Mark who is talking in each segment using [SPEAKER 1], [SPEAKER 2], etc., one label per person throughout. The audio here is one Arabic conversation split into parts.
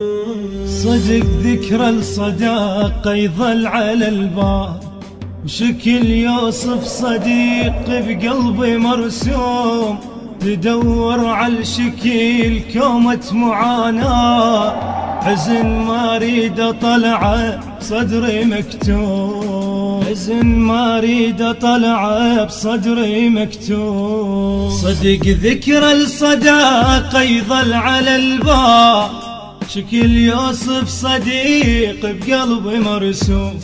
[SPEAKER 1] صدق ذكرى الصداقة يظل على البال، وشكل يوصف صديق بقلبي مرسوم. تدور على الشكل كومة معاناة، حزن ما اريد اطلعه بصدري مكتوم، حزن ما اريد اطلعه بصدري مكتوم. صدق ذكرى الصداقة يظل على البال، شكل يوصف صديق بقلبي مرسوم.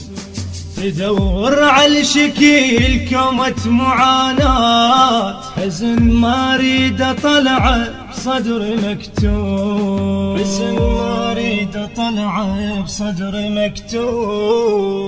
[SPEAKER 1] تدور على الشكل كومة معاناة، حزن ما اريد اطلعه بصدري مكتوم، حزن ما اريد اطلعه بصدري مكتوم.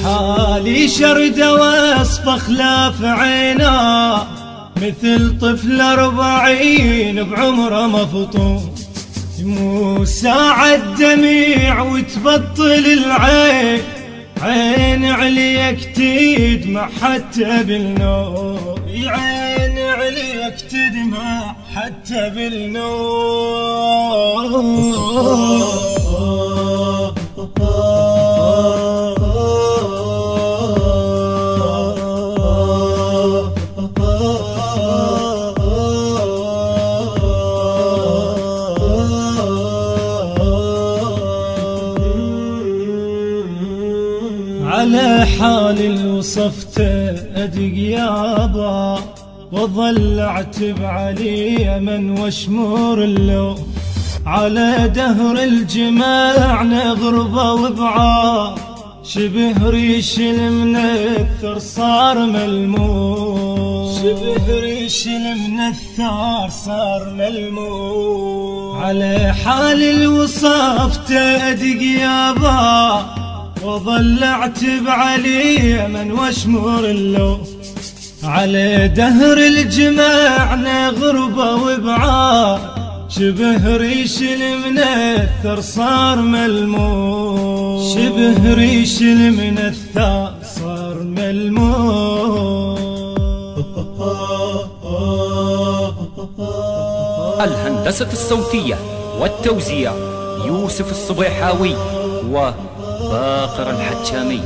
[SPEAKER 1] حالي شرد وصف خلاف عينا، مثل طفل 40 بعمره مفطوم. مو ساعة دميع وتبطل العين، عين عليك تدمع حتى بالنوم، عين عليك تدمع حتى بالنوم. على حال اللي وصفته أدق يابا، وظل أعتب عليه من واشمر اللوم. على دهر الجماع نغربه وبعاد، شبه ريش المنثر صار ملموم، شبه ريش المنثر صار ملموم. على حال اللي وصفته أدق يابا، وظل اعتب عليه من واشمر اللوم. على دهر الجماع نغربه وبعاد، شبه ريش المنثر صار ملموم، شبه ريش المنثر صار ملموم.
[SPEAKER 2] الهندسة الصوتية والتوزيع يوسف الصبيحاوي وباقر الحجامي.